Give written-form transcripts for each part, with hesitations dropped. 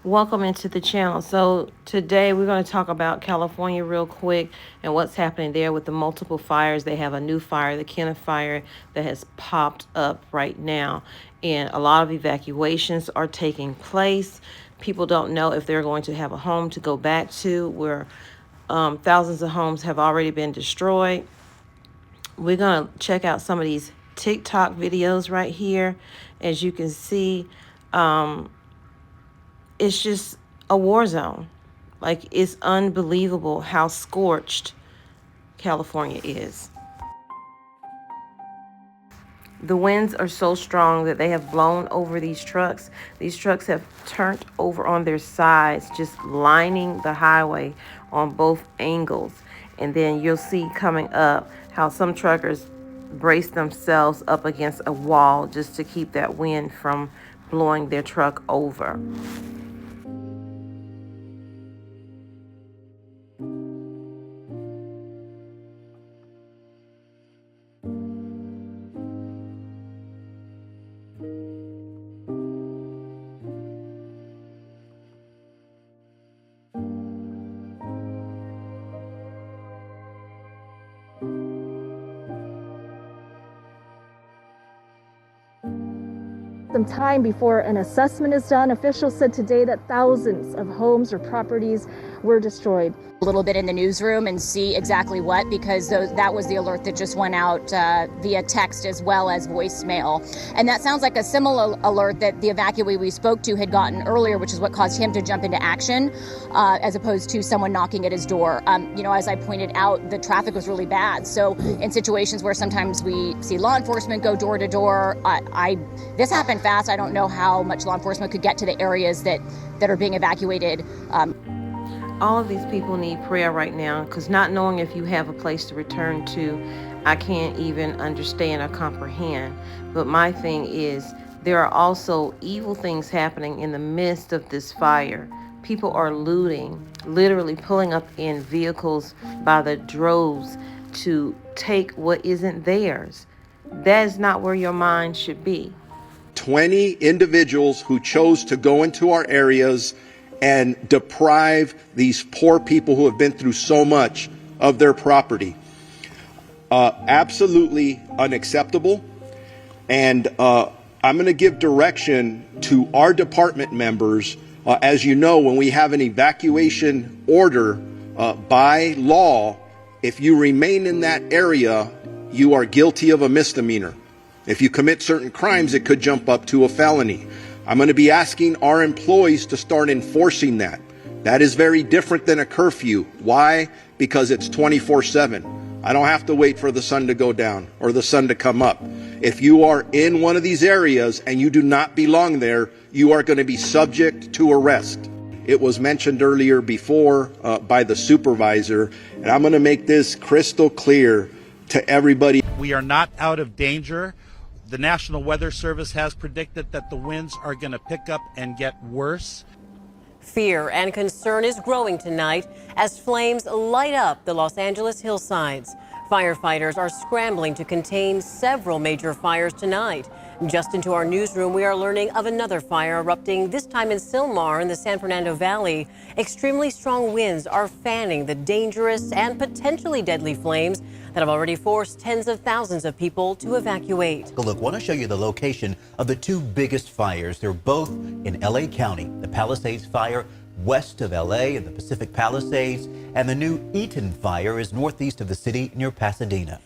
Welcome into the channel. So today we're going to talk about California real quick and what's happening there with the multiple fires. They have a new fire, the Kenneth fire, that has popped up right now, and a lot of evacuations are taking place. People don't know if they're going to have a home to go back to, where thousands of homes have already been destroyed. We're going to check out some of these TikTok videos right here. As you can see, it's just a war zone. Like, it's unbelievable how scorched California is. The winds are so strong that they have blown over these trucks. These trucks have turned over on their sides, just lining the highway on both angles. And then you'll see coming up how some truckers brace themselves up against a wall just to keep that wind from blowing their truck over. Some time before an assessment is done, officials said today that thousands of homes or properties were destroyed. A little bit in the newsroom and see exactly what, because that was the alert that just went out via text as well as voicemail. And that sounds like a similar alert that the evacuee we spoke to had gotten earlier, which is what caused him to jump into action, as opposed to someone knocking at his door. As I pointed out, the traffic was really bad. So in situations where sometimes we see law enforcement go door to door, this happened fast. I don't know how much law enforcement could get to the areas that are being evacuated. All of these people need prayer right now, because not knowing if you have a place to return to, I can't even understand or comprehend. But my thing is, there are also evil things happening in the midst of this fire. People are looting, literally pulling up in vehicles by the droves to take what isn't theirs. That is not where your mind should be. 20 individuals who chose to go into our areas and deprive these poor people who have been through so much of their property. Absolutely unacceptable. And I'm going to give direction to our department members. As you know, when we have an evacuation order by law, if you remain in that area, you are guilty of a misdemeanor. If you commit certain crimes, it could jump up to a felony. I'm going to be asking our employees to start enforcing that. That is very different than a curfew. Why? Because it's 24/7. I don't have to wait for the sun to go down or the sun to come up. If you are in one of these areas and you do not belong there, you are going to be subject to arrest. It was mentioned earlier before by the supervisor, and I'm going to make this crystal clear to everybody. We are not out of danger. The National Weather Service has predicted that the winds are going to pick up and get worse. Fear and concern is growing tonight as flames light up the Los Angeles hillsides. Firefighters are scrambling to contain several major fires tonight. Just into our newsroom, we are learning of another fire erupting, this time in Sylmar in the San Fernando Valley. Extremely strong winds are fanning the dangerous and potentially deadly flames that have already forced tens of thousands of people to evacuate. Look, I want to show you the location of the two biggest fires. They're both in LA County. The Palisades fire west of LA in the Pacific Palisades, and the new Eaton fire is northeast of the city near Pasadena.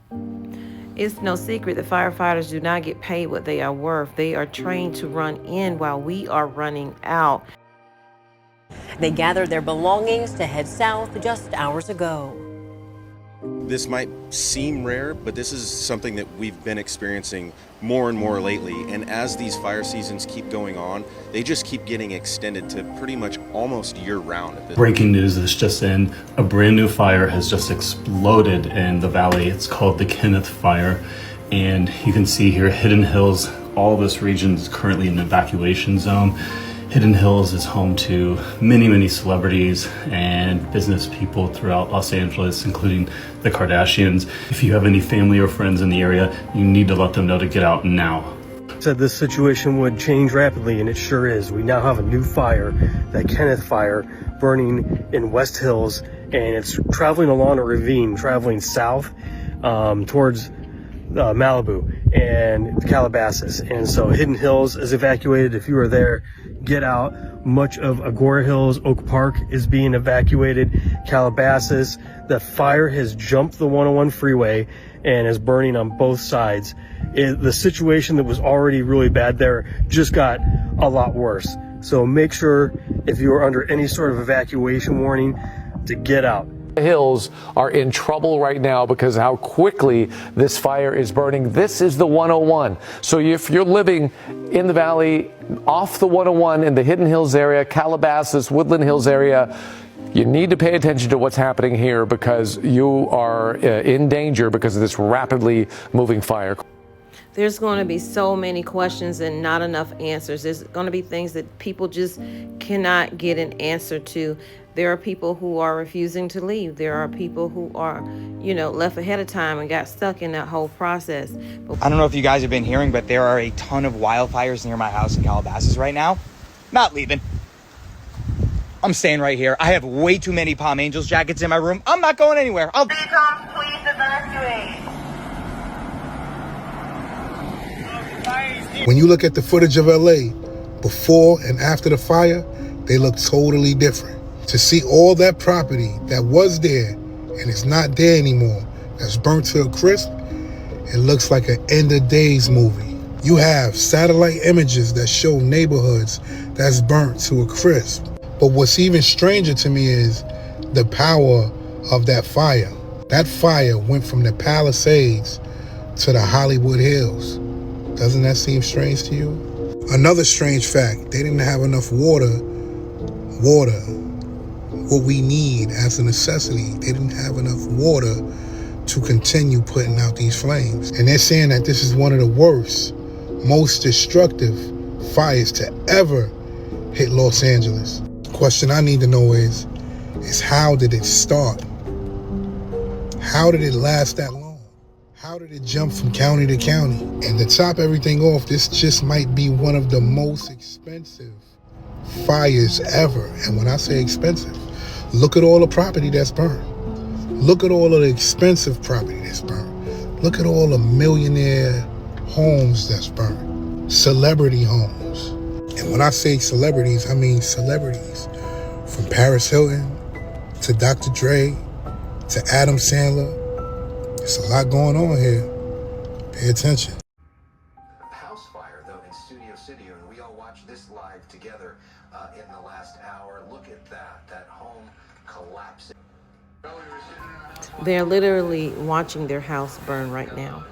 It's no secret that firefighters do not get paid what they are worth. They are trained to run in while we are running out. They gathered their belongings to head south just hours ago. This might seem rare, but this is something that we've been experiencing more and more lately. And as these fire seasons keep going on, they just keep getting extended to pretty much almost year-round. Breaking news is just in. A brand new fire has just exploded in the valley. It's called the Kenneth fire. And you can see here, Hidden Hills, all this region is currently in an evacuation zone. Hidden Hills is home to many, many celebrities and business people throughout Los Angeles, including the Kardashians. If you have any family or friends in the area, you need to let them know to get out now. Said this situation would change rapidly, and it sure is. We now have a new fire, that Kenneth fire, burning in West Hills, and it's traveling along a ravine, traveling south towards Malibu and Calabasas. And so Hidden Hills is evacuated. If you are there, get out. Much of Agora Hills, Oak Park is being evacuated. Calabasas, the fire has jumped the 101 freeway and is burning on both sides. The situation that was already really bad there just got a lot worse. So make sure, if you are under any sort of evacuation warning, to get out. The hills are in trouble right now because of how quickly this fire is burning. This is the 101. So if you're living in the valley off the 101 in the Hidden Hills area, Calabasas, Woodland Hills area, you need to pay attention to what's happening here because you are in danger because of this rapidly moving fire. There's going to be so many questions and not enough answers. There's going to be things that people just cannot get an answer to. There are people who are refusing to leave. There are people who are, left ahead of time and got stuck in that whole process. I don't know if you guys have been hearing, but there are a ton of wildfires near my house in Calabasas right now. Not leaving. I'm staying right here. I have way too many Palm Angels jackets in my room. I'm not going anywhere. Please evacuate. When you look at the footage of LA before and after the fire, they look totally different. To see all that property that was there and it's not there anymore, that's burnt to a crisp, it looks like an end of days movie. You have satellite images that show neighborhoods that's burnt to a crisp. But what's even stranger to me is the power of that fire. That fire went from the Palisades to the Hollywood Hills. Doesn't that seem strange to you? Another strange fact, they didn't have enough water, what we need as a necessity. They didn't have enough water to continue putting out these flames. And they're saying that this is one of the worst, most destructive fires to ever hit Los Angeles. The question I need to know is how did it start? How did it last that long? How did it jump from county to county? And to top everything off, this just might be one of the most expensive fires ever. And when I say expensive, look at all the property that's burned. Look at all of the expensive property that's burned. Look at all the millionaire homes that's burned. Celebrity homes. And when I say celebrities, I mean celebrities. From Paris Hilton to Dr. Dre to Adam Sandler. There's a lot going on here. Pay attention. House fire, though, in Studio City, and we all watched this live together in the last hour. Look at that home collapsing. They're literally watching their house burn right now.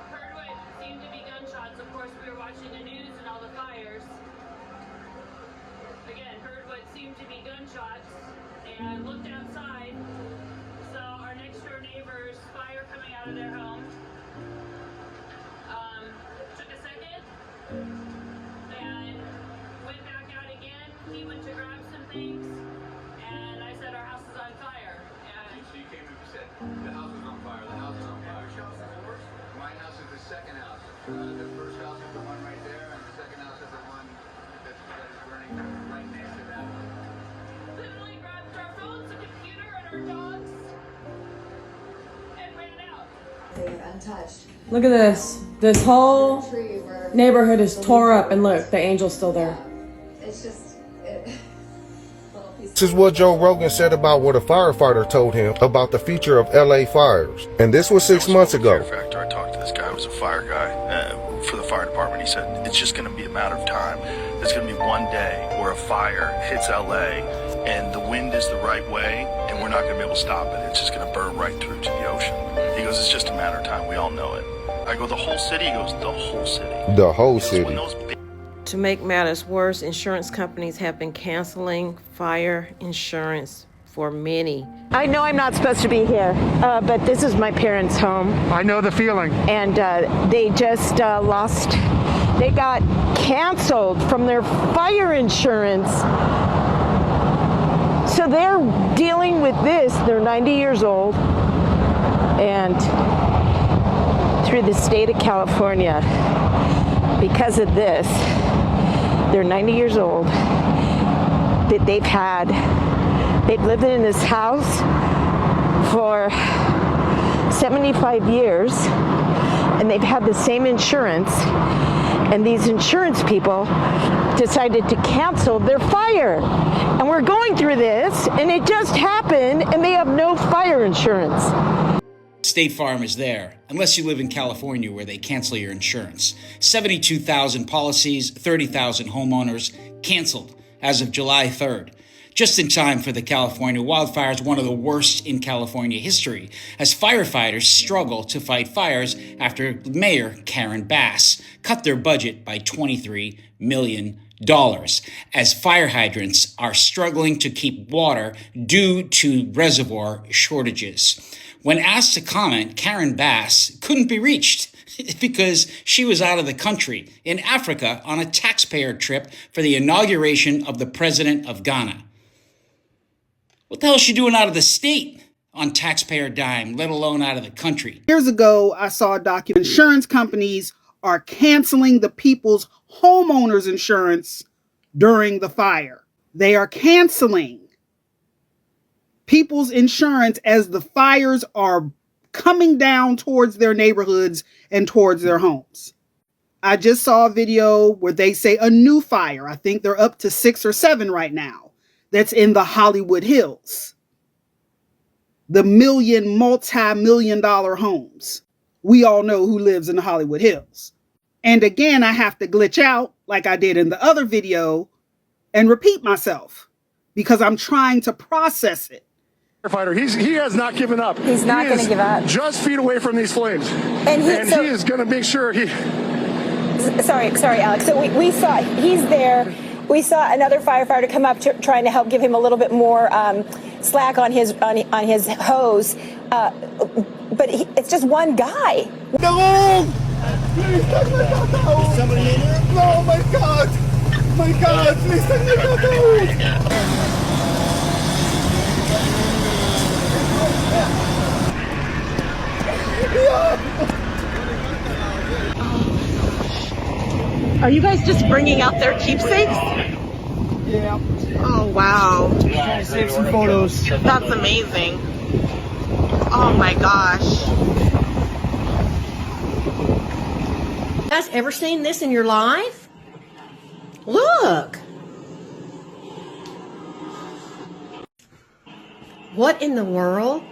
Heard what seemed to be gunshots. Of course, we were watching the news and all the fires. Again, heard what seemed to be gunshots and looked outside. Saw our next door neighbor's fire coming out of their home. Took a second and went back out again. He went to grab some things and I said our house is on fire. And so you came and said the house is on fire, the house is on fire. Which house is yours? My house is the second house. The first house is the one right there and the second house is the one that is burning right next to that. Literally grabbed our phones, the computer, and our dogs and ran out. Untouched. Look at this. This whole neighborhood is tore up, and look, the angel's still there. It's just This is what Joe Rogan said about what a firefighter told him about the future of LA fires. And this was 6 months ago. I talked to this guy who was a fire guy for the fire department. He said it's just going to be a matter of time. There's going to be one day where a fire hits LA and the wind is the right way and we're not going to be able to stop it. It's just going to burn right through to the ocean. He goes, it's just a matter of time. We all know it. I go, the whole city? He goes, the whole city. The whole city. To make matters worse, insurance companies have been canceling fire insurance for many. I know I'm not supposed to be here, but this is my parents' home. I know the feeling. And they just they got canceled from their fire insurance. So they're dealing with this. They're 90 years old. And through the state of California, because of this. They're 90 years old. That they've lived in this house for 75 years, and they've had the same insurance, and these insurance people decided to cancel their fire. And we're going through this, and it just happened, and they have no fire insurance. State Farm is there, unless you live in California where they cancel your insurance. 72,000 policies, 30,000 homeowners canceled as of July 3rd. Just in time for the California wildfires, one of the worst in California history, as firefighters struggle to fight fires after Mayor Karen Bass cut their budget by $23 million, as fire hydrants are struggling to keep water due to reservoir shortages. When asked to comment, Karen Bass couldn't be reached because she was out of the country in Africa on a taxpayer trip for the inauguration of the president of Ghana. What the hell is she doing out of the state on taxpayer dime, let alone out of the country? Years ago, I saw a document. Insurance companies are canceling the people's homeowners insurance during the fire. They are canceling people's insurance as the fires are coming down towards their neighborhoods and towards their homes. I just saw a video where they say a new fire, I think they're up to 6 or 7 right now, that's in the Hollywood Hills. The multi-million dollar homes. We all know who lives in the Hollywood Hills. And again, I have to glitch out like I did in the other video and repeat myself because I'm trying to process it. Firefighter, he has not given up. He's not going to give up. Just feet away from these flames, and he is going to make sure he. Sorry, Alex. So we saw he's there. We saw another firefighter come up trying to help give him a little bit more slack on his hose, but it's just one guy. No! Please take my cat out! Is somebody in here? No, my God! My God! Please take my cat out! Are you guys just bringing out their keepsakes? Yeah. Oh, wow. Trying to save some photos. That's amazing. Oh my gosh. You guys ever seen this in your life? Look. What in the world?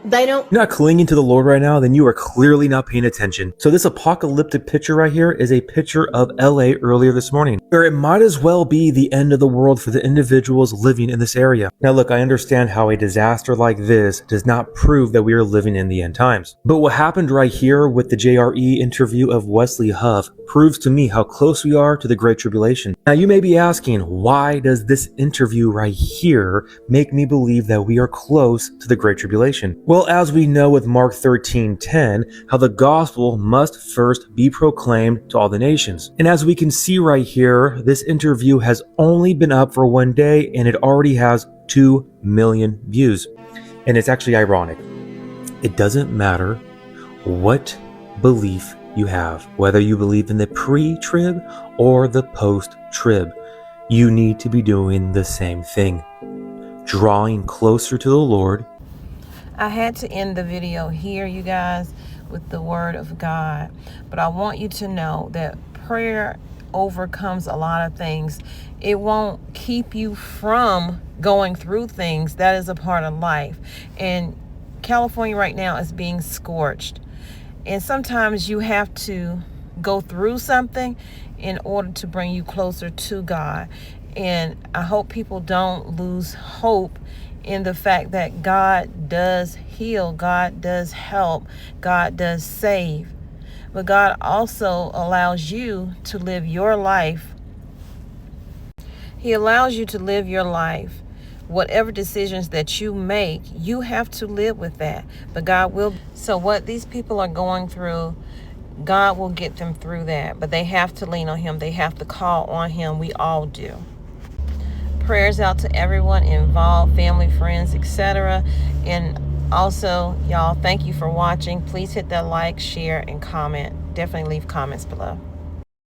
They don't. You're not clinging to the Lord right now, then you are clearly not paying attention. So this apocalyptic picture right here is a picture of LA earlier this morning, where it might as well be the end of the world for the individuals living in this area. Now look, I understand how a disaster like this does not prove that we are living in the end times. But what happened right here with the JRE interview of Wesley Huff proves to me how close we are to the Great Tribulation. Now you may be asking, why does this interview right here make me believe that we are close to the Great Tribulation? Well, as we know with Mark 13:10, how the gospel must first be proclaimed to all the nations. And as we can see right here, this interview has only been up for 1 day and it already has 2 million views. And it's actually ironic. It doesn't matter what belief you have, whether you believe in the pre-trib or the post-trib, you need to be doing the same thing, drawing closer to the Lord. I had to end the video here, you guys, with the word of God. But I want you to know that prayer overcomes a lot of things. It won't keep you from going through things. That is a part of life. And California right now is being scorched. And sometimes you have to go through something in order to bring you closer to God. And I hope people don't lose hope in the fact that God does heal, God does help, God does save. But God also allows you to live your life. He allows you to live your life. Whatever decisions that you make, you have to live with that. But God will. So what these people are going through, God will get them through that. But they have to lean on Him. They have to call on Him. We all do. Prayers out to everyone involved, family, friends, etc. And also, y'all, thank you for watching. Please hit that like, share, and comment. Definitely leave comments below.